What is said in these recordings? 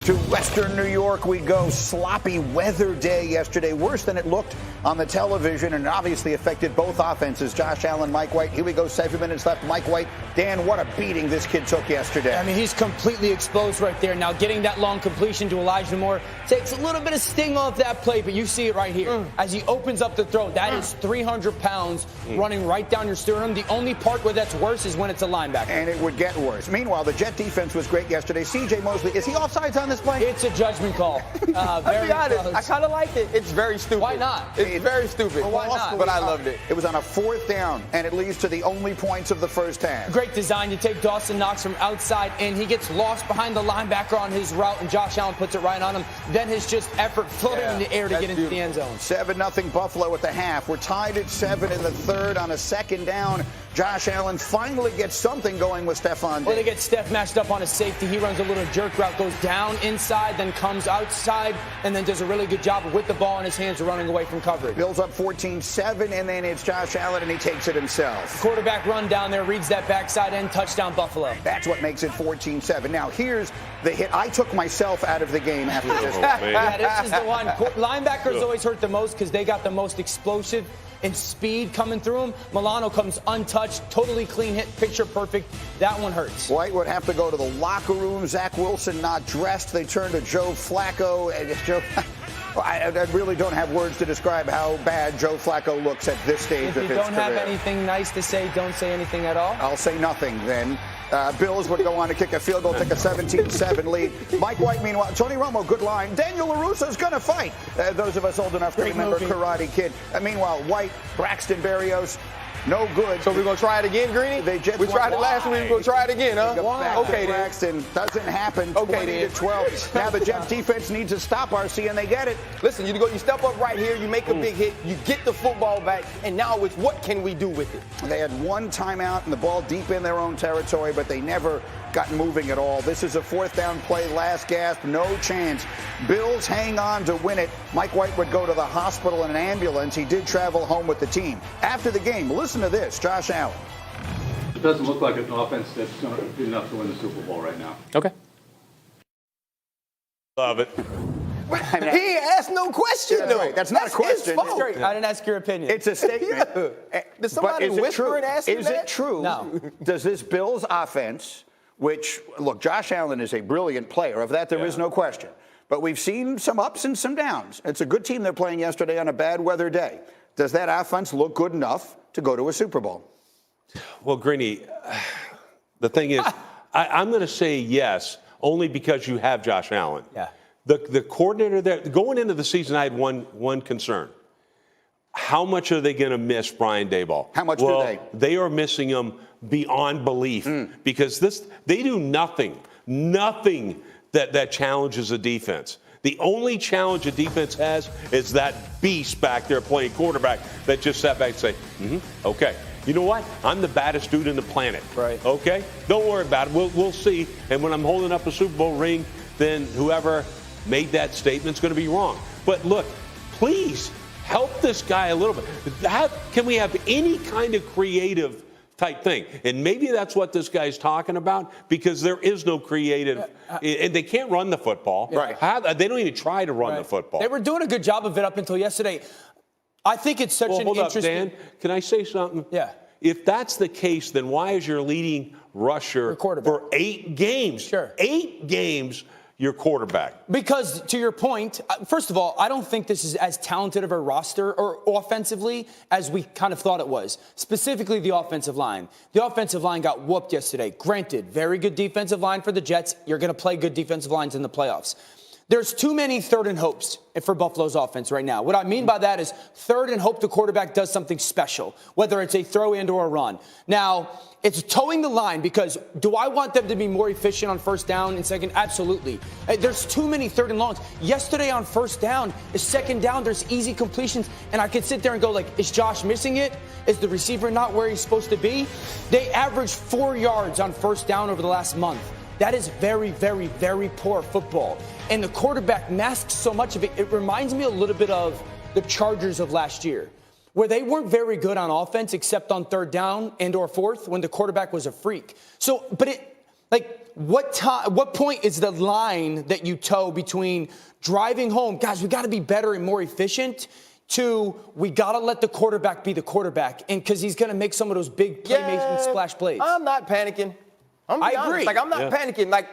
To Western New York we go. Sloppy weather day yesterday, worse than it looked on the television, and obviously affected both offenses. Josh Allen, Mike White. Here we go, 7 minutes left. Mike White. Dan, what a beating this kid took yesterday. I mean, he's completely exposed right there. Now, getting that long completion to Elijah Moore takes a little bit of sting off that play, but you see it right here. As he opens up the throw, that is 300 pounds running right down your sternum. The only part where that's worse is when it's a linebacker. And it would get worse. Meanwhile, the Jet defense was great yesterday. C.J. Mosley, is he offsides on this play? It's a judgment call. I'll be honest, I kind of liked it. It's very stupid. Why not? It's very stupid. Well, why not? But I loved it. It was on a 4th down, and it leads to the only points of the first half. Great design. You take Dawson Knox from outside in. He gets lost behind the linebacker on his route, and Josh Allen puts it right on him. Then his just effort floating in the air to get into the end zone. 7-0 Buffalo at the half. We're tied at 7 in the third on a 2nd down. Josh Allen finally gets something going with Stephon Diggs. Well, they get Steph matched up on a safety. He runs a little jerk route, goes down inside, then comes outside, and then does a really good job with the ball in his hands running away from coverage. Bills up 14-7, and then it's Josh Allen, and he takes it himself. Quarterback run down there, reads that backside end, touchdown Buffalo. That's what makes it 14-7. Now, here's the hit. I took myself out of the game after this. Yeah, this is the one. Linebackers always hurt the most because they got the most explosive and speed coming through him. Milano comes untouched, totally clean hit, picture perfect. That one hurts. White would have to go to the locker room. Zach Wilson not dressed. They turn to Joe Flacco. I really don't have words to describe how bad Joe Flacco looks at this stage of his career. If you don't have anything nice to say, don't say anything at all. I'll say nothing then. Bills would go on to kick a field goal, take a 17-7 lead. Mike White, meanwhile, Tony Romo, good line. Daniel LaRusso's going to fight. Those of us old enough to remember Karate Kid. Meanwhile, White, Braxton Berrios, no good. So we're going to try it again, Greeny? We tried it last week. We're going to try it again, huh? Okay, Braxton. Doesn't happen. Okay, 20-12. Now the Jets defense needs to stop RC, and they get it. Listen, you step up right here, you make a big hit, you get the football back, and now it's what can we do with it? They had one timeout and the ball deep in their own territory, but they never got moving at all. This is a 4th down play, last gasp, no chance. Bills hang on to win it. Mike White would go to the hospital in an ambulance. He did travel home with the team. After the game, listen to this, Josh Allen. It doesn't look like an offense that's going to be enough to win the Super Bowl right now. Okay. Love it. He asked no question, though. Right. That's not a question. I didn't ask your opinion. It's a statement. Did somebody whisper and ask him Is that? it true? No. Does this Bills offense, which, look, Josh Allen is a brilliant player. Of that, there is no question. But we've seen some ups and some downs. It's a good team they're playing yesterday on a bad weather day. Does that offense look good enough to go to a Super Bowl? Well, Greeny, the thing is, I'm going to say yes, only because you have Josh Allen. Yeah. The coordinator there, going into the season, I had one concern. How much are they going to miss Brian Daboll? How much do they? They are missing him beyond belief because they do nothing that challenges a defense. The only challenge a defense has is that beast back there playing quarterback that just sat back and say, okay. You know what? I'm the baddest dude in the planet. Right. Okay? Don't worry about it. We'll see. And when I'm holding up a Super Bowl ring, then whoever made that statement's going to be wrong. But look, please help this guy a little bit. Can we have any kind of creative type thing? And maybe that's what this guy's talking about, because there is no creative, and they can't run the football. Right. They don't even try to run the football. They were doing a good job of it up until yesterday. I think it's such an hold interesting. up, Dan. Can I say something? Yeah. If that's the case, then why is your leading rusher for 8 games? Sure. 8 games, your quarterback. Because, to your point, first of all, I don't think this is as talented of a roster or offensively as we kind of thought it was, specifically the offensive line. The offensive line got whooped yesterday. Granted, very good defensive line for the Jets. You're going to play good defensive lines in the playoffs. There's too many third and hopes for Buffalo's offense right now. What I mean by that is third and hope the quarterback does something special, whether it's a throw and or a run. Now, it's towing the line, because do I want them to be more efficient on first down and second? Absolutely. There's too many third and longs. Yesterday on first down, is second down, there's easy completions, and I could sit there and go, like, is Josh missing it? Is the receiver not where he's supposed to be? They averaged 4 yards on first down over the last month. That is very, very, very poor football. And the quarterback masks so much of it. It reminds me a little bit of the Chargers of last year, where they weren't very good on offense except on third down and or fourth when the quarterback was a freak. So, but what point is the line that you toe between driving home, guys, we got to be better and more efficient, to we got to let the quarterback be the quarterback, and because he's going to make some of those big playmaking splash plays. I'm not panicking. I agree. Like, I'm not panicking. Like,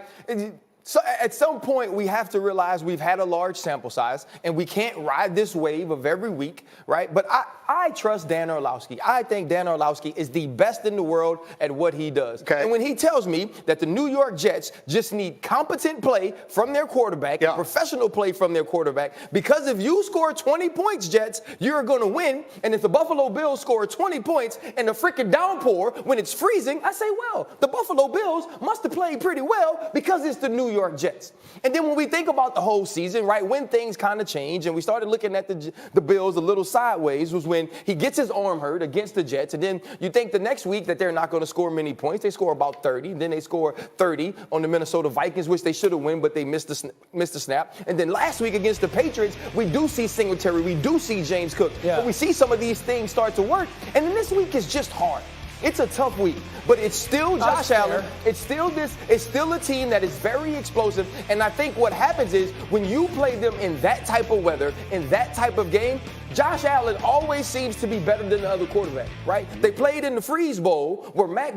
so at some point, we have to realize we've had a large sample size, and we can't ride this wave of every week, right? But I trust Dan Orlovsky. I think Dan Orlovsky is the best in the world at what he does. Okay. And when he tells me that the New York Jets just need competent play from their quarterback, professional play from their quarterback, because if you score 20 points, Jets, you're going to win. And if the Buffalo Bills score 20 points and the freaking downpour when it's freezing, I say, well, the Buffalo Bills must have played pretty well because it's the New York Jets. And then when we think about the whole season, right, when things kind of change and we started looking at the Bills a little sideways was when he gets his arm hurt against the Jets. And then you think the next week that they're not going to score many points. They score about 30. Then they score 30 on the Minnesota Vikings, which they should have won, but they missed the snap. And then last week against the Patriots, we do see Singletary. We do see James Cook. Yeah. But we see some of these things start to work. And then this week is just hard. It's a tough week, but it's still Josh Allen. It's still a team that is very explosive. And I think what happens is when you play them in that type of weather, in that type of game, Josh Allen always seems to be better than the other quarterback, right? They played in the Freeze Bowl where Mac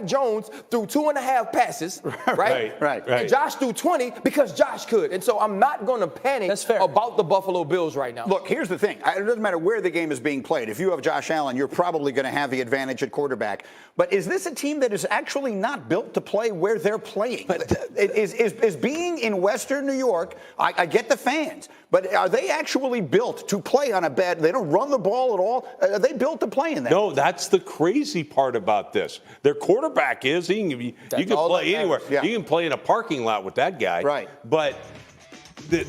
Jones threw 2.5 passes, right? Right. And Josh threw 20 because Josh could. And so I'm not going to panic about the Buffalo Bills right now. Look, here's the thing. It doesn't matter where the game is being played. If you have Josh Allen, you're probably going to have the advantage at quarterback. But is this a team that is actually not built to play where they're playing? Is being in Western New York, I get the fans, but are they actually built to play on a bad, they don't run the ball at all? Are they built to play in that? No, that's the crazy part about this. Their quarterback is, you can play anywhere. Yeah. You can play in a parking lot with that guy. Right. But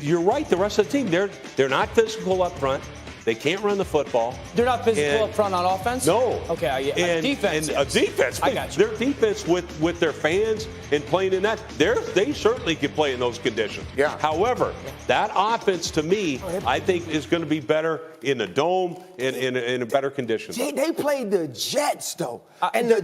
you're right, the rest of the team, they're not physical up front. They can't run the football. They're not physical up front on offense? No. Okay, yeah. Defense. And defense. I got you. Their defense with their fans and playing in that, they certainly can play in those conditions. Yeah. However, that offense to me, I think is going to be better in a dome and in a better condition. They played the Jets though, and the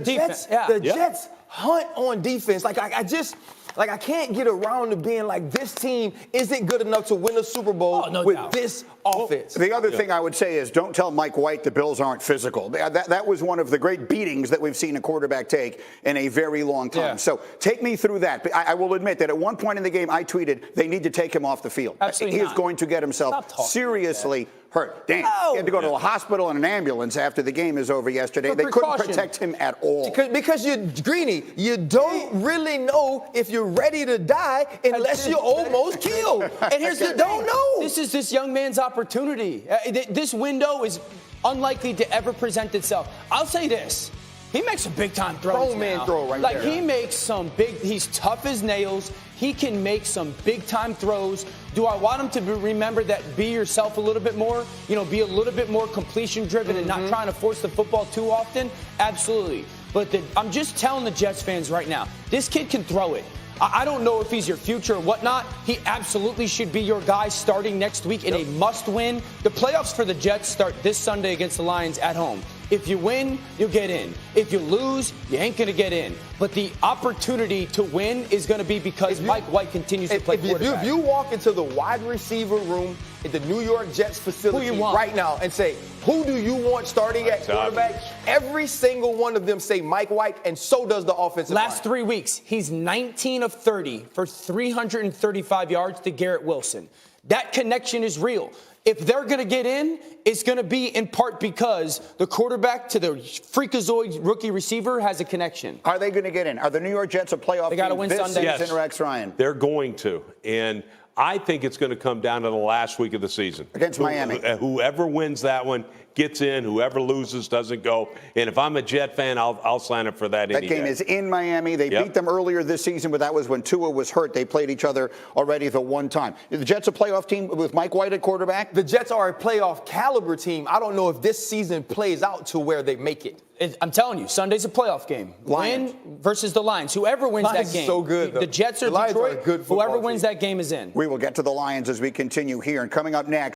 Jets hunt on defense. I can't get around to being like, this team isn't good enough to win a Super Bowl with this offense. The other thing I would say is don't tell Mike White the Bills aren't physical. That was one of the great beatings that we've seen a quarterback take in a very long time. Yeah. So take me through that. But I will admit that at one point in the game, I tweeted they need to take him off the field. Absolutely He is going to get himself seriously hurt. Damn. He had to go to a hospital in an ambulance after the game is over yesterday. They couldn't protect him at all. Because Greeny, you don't really know if you're ready to die unless you're almost killed. And here's the don't know. This is this young man's opportunity. This window is unlikely to ever present itself. I'll say this. He makes some big-time throws Grown man throw right there. He makes some he's tough as nails. He can make some big-time throws. Do I want him to remember that be yourself a little bit more? Be a little bit more completion-driven and not trying to force the football too often? Absolutely. But I'm just telling the Jets fans right now, this kid can throw it. I don't know if he's your future or whatnot. He absolutely should be your guy starting next week in a must-win. The playoffs for the Jets start this Sunday against the Lions at home. If you win, you'll get in. If you lose, you ain't going to get in. But the opportunity to win is going to be because Mike White continues to play quarterback. If you walk into the wide receiver room at the New York Jets facility right now and say, who do you want starting at quarterback? Every single one of them say Mike White, and so does the offensive line. Last 3 weeks, he's 19 of 30 for 335 yards to Garrett Wilson. That connection is real. If they're going to get in, it's going to be in part because the quarterback to the freakazoid rookie receiver has a connection. Are they going to get in? Are the New York Jets a playoff They got to win Sunday. Season, Rex Ryan? They're going to. And I think it's going to come down to the last week of the season. Against Miami. Whoever wins that one gets in. Whoever loses doesn't go. And if I'm a Jet fan, I'll sign up for that any day. That game is in Miami. They beat them earlier this season, but that was when Tua was hurt. They played each other already the one time. Is the Jets a playoff team with Mike White at quarterback? The Jets are a playoff caliber team. I don't know if this season plays out to where they make it. I'm telling you, Sunday's a playoff game. Lions. Win versus the Lions. Whoever wins Lions that game. Is so good, though. The Jets or the Lions Detroit, are a good football whoever wins team. that game is in. We will get to the Lions as we continue here. And coming up next,